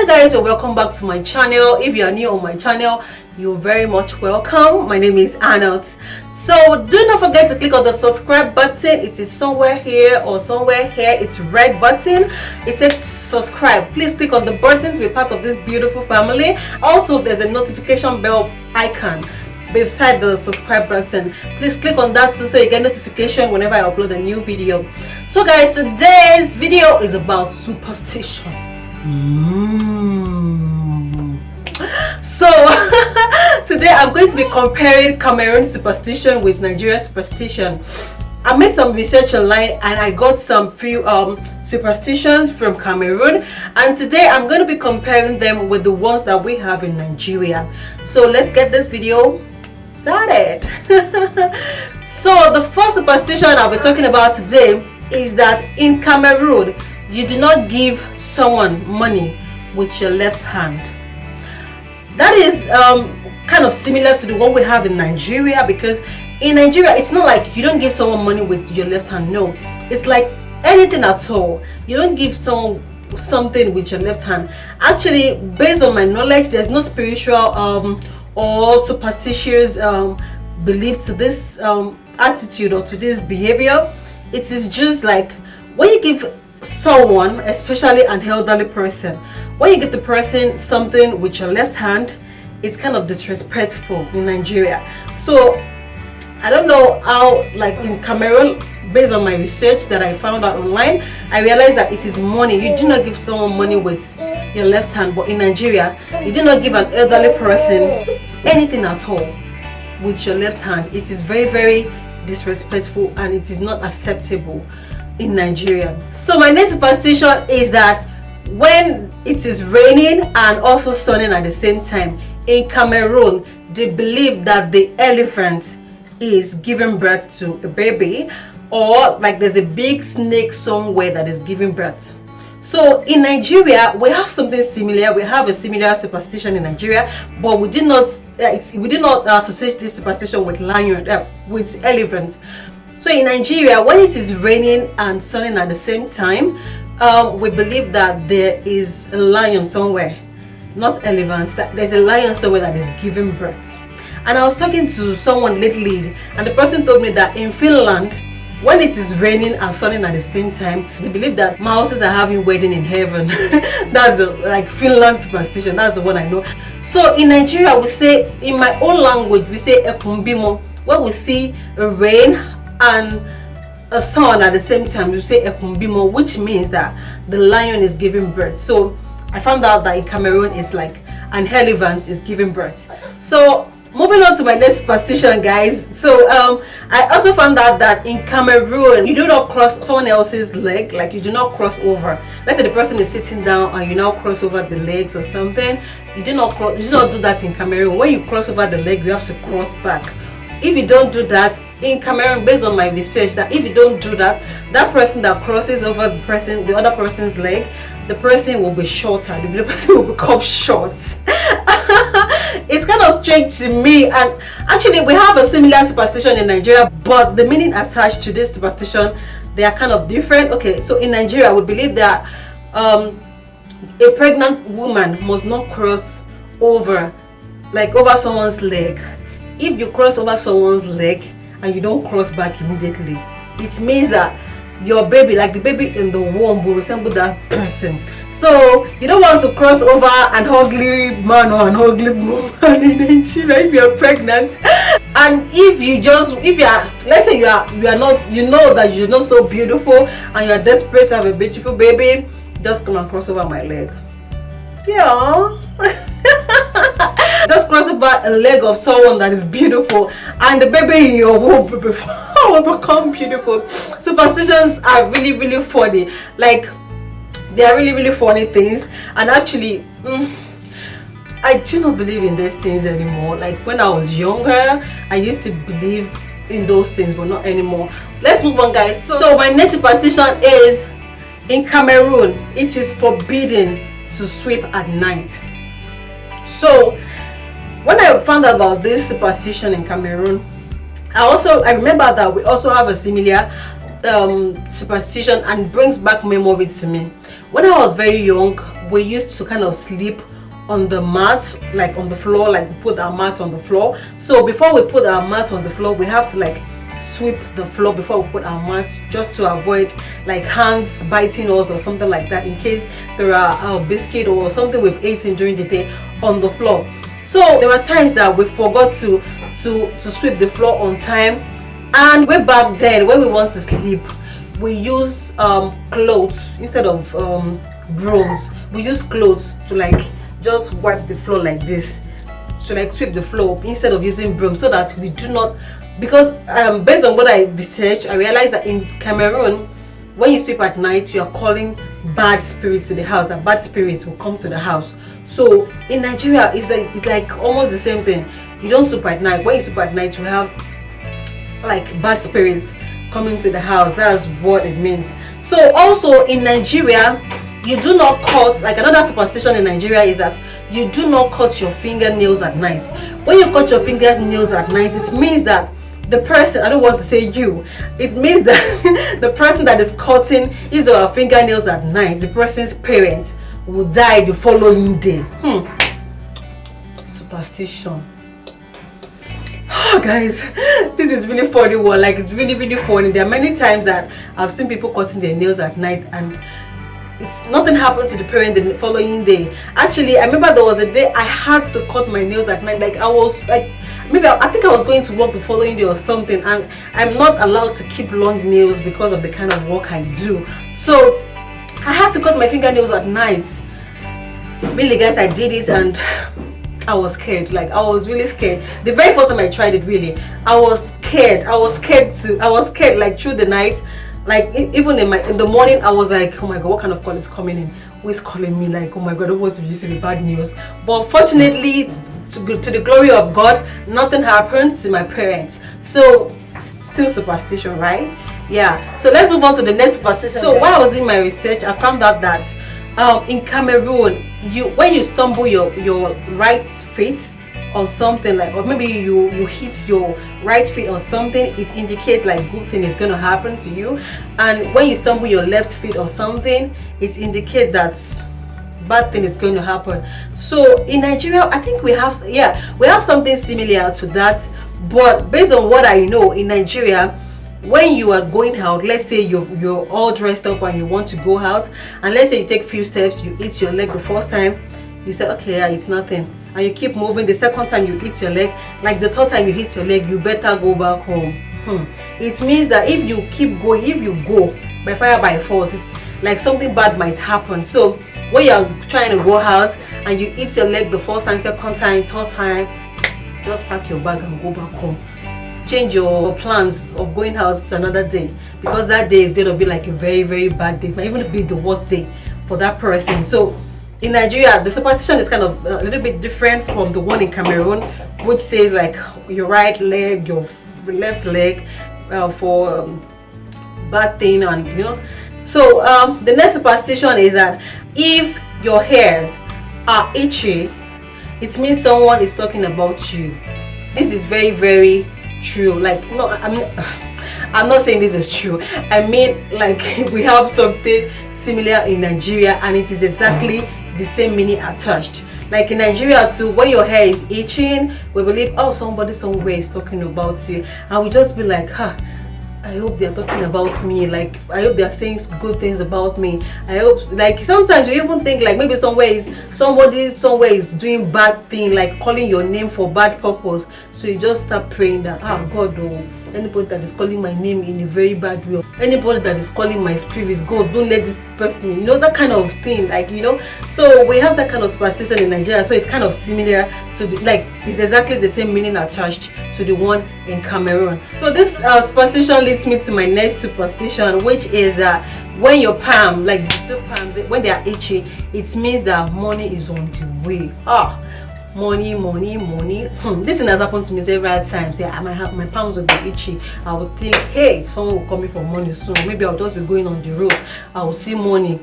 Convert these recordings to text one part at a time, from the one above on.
guys, and welcome back to my channel. If you are new on my channel, you're very much welcome. My name is Arnold. So do not forget to click on the subscribe button. It is somewhere here or somewhere here. It's red button. It says subscribe. Please click on the button to be part of this beautiful family. Also, there's a notification bell icon beside the subscribe button. Please click on that so you get notification whenever I upload a new video. So guys, today's video is about superstition. So today I'm going to be comparing Cameroon superstition with Nigeria superstition. I made some research online and I got some few superstitions from Cameroon, and today I'm going to be comparing them with the ones that we have in Nigeria. So let's get this video started. So the first superstition I'll be talking about today is that in Cameroon you do not give someone money with your left hand. That is kind of similar to the one we have in Nigeria, because in Nigeria it's not like you don't give someone money with your left hand. No, it's like anything at all. You don't give someone something with your left hand. Actually, based on my knowledge, there's no spiritual or superstitious belief to this attitude or to this behavior. It is just like when you give someone, especially an elderly person, when you give the person something with your left hand, it's kind of disrespectful in Nigeria. So I don't know how, like in Cameroon, based on my research that I found out online, I realized that it is money. You do not give someone money with your left hand. But in Nigeria, you do not give an elderly person anything at all with your left hand. It is very, very disrespectful and it is not acceptable in Nigeria. So my next superstition is that when it is raining and also sunning at the same time, in Cameroon they believe that the elephant is giving birth to a baby, or like there's a big snake somewhere that is giving birth. So in Nigeria we have something similar. We have a similar superstition in Nigeria, but we did not associate this superstition with with elephants. So in Nigeria, when it is raining and sunning at the same time, we believe that there is a lion somewhere, not elephants, that there's a lion somewhere that is giving birth. And I was talking to someone lately, and the person told me that in Finland, when it is raining and sunning at the same time, they believe that mouses are having wedding in heaven. That's like Finland superstition. That's the one I know. So in Nigeria, we say, in my own language, we say ekumbimo. When we see a rain and a sun at the same time, you say ekumbimo, which means that the lion is giving birth. So I found out that in Cameroon it's like an elephant is giving birth. So moving on to my next superstition, guys. So I also found out that in Cameroon you do not cross someone else's leg. Like you do not cross over. Let's say the person is sitting down and you now cross over the legs or something. You do not do that in Cameroon. When you cross over the leg, you have to cross back. If you don't do that in Cameroon, based on my research, that if you don't do that, that person that crosses over the other person's leg, the person will be shorter. The person will become short. It's kind of strange to me, and actually we have a similar superstition in Nigeria, but the meaning attached to this superstition, they are kind of different. Okay, so in Nigeria we believe that a pregnant woman must not cross over someone's leg. If you cross over someone's leg and you don't cross back immediately, it means that your baby, like the baby in the womb, will resemble that person. So you don't want to cross over an ugly man or an ugly woman in Nigeria if you're pregnant. And let's say you are not, you know that you're not so beautiful and you are desperate to have a beautiful baby, just come and cross over my leg. Yeah. Just cross over a leg of someone that is beautiful, and the baby in your womb will become beautiful. Superstitions are really, really funny. Like, they are really, really funny things. And actually, I do not believe in these things anymore. Like when I was younger, I used to believe in those things, but not anymore. Let's move on, guys. So my next superstition is, in Cameroon it is forbidden to sweep at night. So when I found out about this superstition in Cameroon, I remember that we also have a similar superstition, and brings back memory to me. When I was very young, we used to kind of sleep on the mat, like on the floor, like put our mat on the floor. So before we put our mat on the floor, we have to like sweep the floor before we put our mats, just to avoid like hands biting us or something like that, in case there are a biscuit or something we've eaten during the day on the floor. So there were times that we forgot to sweep the floor on time, and way back then when we want to sleep, we use clothes instead of brooms. We use clothes to like just wipe the floor like this, to like sweep the floor instead of using broom, so that we do not, because based on what I researched, I realized that in Cameroon, when you sweep at night, you are calling bad spirits to the house, and bad spirits will come to the house. So in Nigeria, it's like almost the same thing. You don't sweep at night. When you sweep at night, you have like bad spirits coming to the house. That's what it means. So also in Nigeria, you do not cut, like another superstition in Nigeria is that you do not cut your fingernails at night. When you cut your fingernails at night, it means that the person, I don't want to say you, it means that the person that is cutting his or her fingernails at night, the person's parent, will die the following day. Superstition. Oh guys, this is really funny one. Like, it's really funny. There are many times that I've seen people cutting their nails at night and it's nothing happened to the parent the following day. Actually, I remember there was a day I had to cut my nails at night. Like, I was like, I think I was going to work the following day or something, and I'm not allowed to keep long nails because of the kind of work I do. So I had to cut my fingernails at night. Really guys, I did it and I was scared. Like, I was really scared. The very first time I tried it, really, I was scared. I was scared like through the night. Like, even in the morning, I was like, oh my god, what kind of call is coming in? Who is calling me? Like, oh my god, I don't want to receive bad news. But fortunately, to the glory of God, nothing happened to my parents. So still superstition, right? Yeah. So let's move on to the next superstition. So while I was doing my research, I found out that in Cameroon, when you stumble your right feet on something, like, or maybe you hit your right feet on something, it indicates like good thing is going to happen to you. And when you stumble your left feet on something, it indicates that bad thing is going to happen. So in Nigeria, I think we have something similar to that, but based on what I know, in Nigeria, when you are going out, let's say you're all dressed up and you want to go out, and let's say you take few steps, you hit your leg the first time, you say, okay, yeah, it's nothing, and you keep moving. The second time you hit your leg, like the third time you hit your leg, you better go back home. It means that if you keep going, if you go by fire by force, it's like something bad might happen. So when you're trying to go out and you hit your leg the first time, second time, third time, just pack your bag and go back home. Change your plans of going out another day, because that day is going to be like a very bad day. It might even be the worst day for that person. So in Nigeria, the superstition is kind of a little bit different from the one in Cameroon, which says like your right leg, your left leg for bad thing, and you know. So the next superstition is that if your hairs are itchy, it means someone is talking about you. This is very true. Like, no, I'm not saying this is true. I mean, like, we have something similar in Nigeria, and it is exactly the same meaning attached. Like in Nigeria too, when your hair is itching, we believe, oh, somebody somewhere is talking about you, and we just be like, I hope they're talking about me. Like, I hope they're saying good things about me. I hope, like, sometimes you even think like maybe somebody somewhere is doing bad thing, like calling your name for bad purpose. So you just start praying that, God, oh, anybody that is calling my name in a very bad way, anybody that is calling my spirits, God, don't let this person, you know, that kind of thing, like, you know. So we have that kind of superstition in Nigeria. So it's kind of similar to it's exactly the same meaning attached to the one in Cameroon. So this superstition leads me to my next superstition, which is when your palm, like the two palms, when they are itchy, it means that money is on the way. Money. This thing has happened to me several times. Yeah, my palms will be itchy. I would think, hey, someone will call me for money soon. Maybe I'll just be going on the road, I will see money.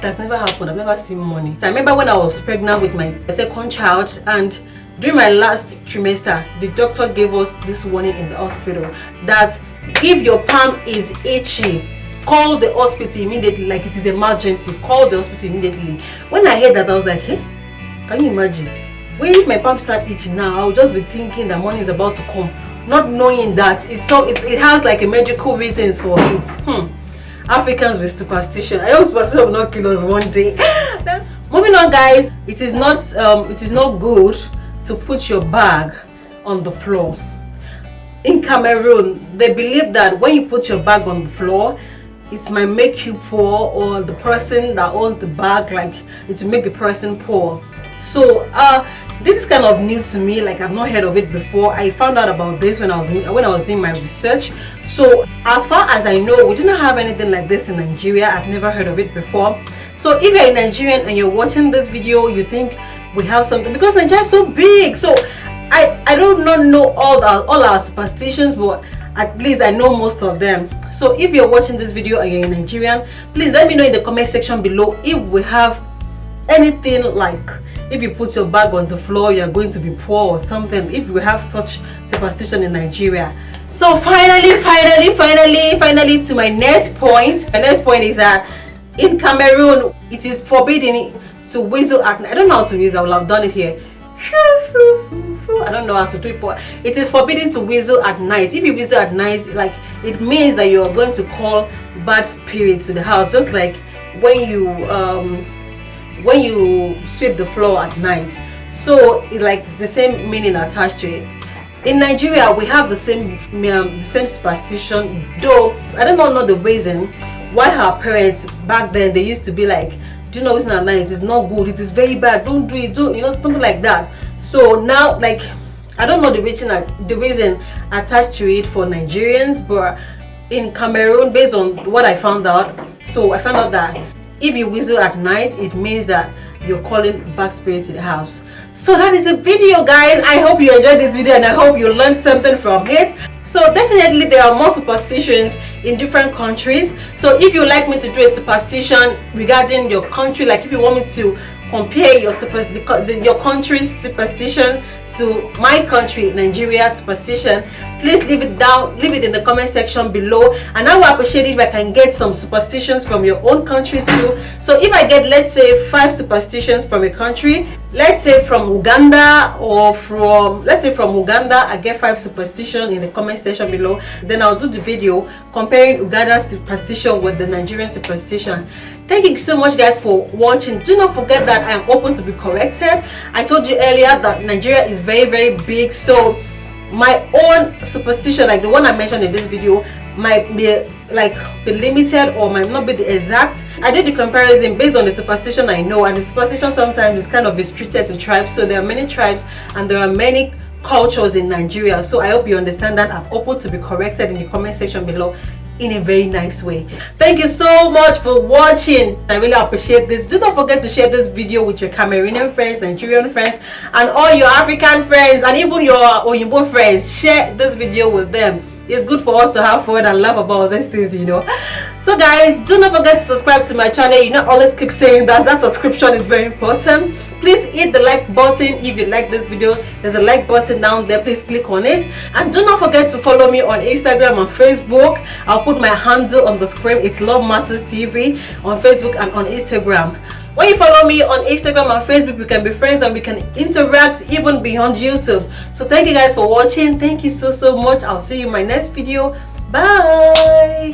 That's never happened. I've never seen money. I remember when I was pregnant with my second child, and during my last trimester, the doctor gave us this warning in the hospital that if your palm is itchy call the hospital immediately, like it is emergency, call the hospital immediately. When I heard that, I was like, hey, can you imagine? When if my palm start itching now, I'll just be thinking that money is about to come, not knowing that it has like a medical reasons for it. Africans with superstition. I hope superstition will not kill us one day. Moving on, guys, it is not good to put your bag on the floor. In Cameroon, they believe that when you put your bag on the floor, it might make you poor, or the person that owns the bag, like it will make the person poor. So this is kind of new to me, like I've not heard of it before. I found out about this when I was doing my research. So as far as I know, we do not have anything like this in Nigeria. I've never heard of it before. So if you're a Nigerian and you're watching this video, you think we have something, because Nigeria is so big. So I do not know all our superstitions, but at least I know most of them. So if you're watching this video and you're a Nigerian, please let me know in the comment section below if we have anything like, if you put your bag on the floor, you're going to be poor or something, if we have such superstition in Nigeria. So finally to my next point. My next point is that in Cameroon, it is forbidden to whistle at night. I don't know how to whistle. I will have done it here. I don't know how to do it, but it is forbidden to whistle at night. If you whistle at night, like it means that you are going to call bad spirits to the house, just like when you sweep the floor at night. So it like the same meaning attached to it. In Nigeria, we have the same superstition, though I don't know the reason why our parents back then, they used to be like, do you know whistling at night? It is not good, it is very bad, don't do it, something like that. So now, like, I don't know the reason attached to it for Nigerians, but in Cameroon, based on what I found out, that if you whistle at night, it means that you're calling back spirits in the house. So that is the video, guys. I hope you enjoyed this video and I hope you learned something from it. So definitely there are more superstitions in different countries. So if you like me to do a superstition regarding your country, like if you want me to compare your country's superstition to my country, Nigeria superstition, please leave it in the comment section below, and I will appreciate if I can get some superstitions from your own country too. So if I get, let's say, 5 superstitions from a country, let's say from Uganda, I get 5 superstitions in the comment section below, then I'll do the video comparing Uganda's superstition with the Nigerian superstition. Thank you so much, guys, for watching. Do not forget that I am open to be corrected. I told you earlier that Nigeria is very, very big, so my own superstition, like the one I mentioned in this video, might be limited or might not be the exact. I did the comparison based on the superstition I know, and the superstition sometimes is kind of restricted to tribes. So there are many tribes and there are many cultures in Nigeria. So I hope you understand that. I'm open to be corrected in the comment section below in a very nice way. Thank you so much for watching. I really appreciate this. Do not forget to share this video with your Cameroonian friends, Nigerian friends, and all your African friends, and even your Oyinbo friends. Share this video with them. It's good for us to have fun and laugh about these things, So guys, do not forget to subscribe to my channel. Always keep saying that subscription is very important. Please hit the like button if you like this video. There's a like button down there. Please click on it. And do not forget to follow me on Instagram and Facebook. I'll put my handle on the screen. It's Love Matters TV on Facebook and on Instagram. When you follow me on Instagram and Facebook, we can be friends and we can interact even beyond YouTube. So thank you guys for watching. Thank you so much. I'll see you in my next video. Bye.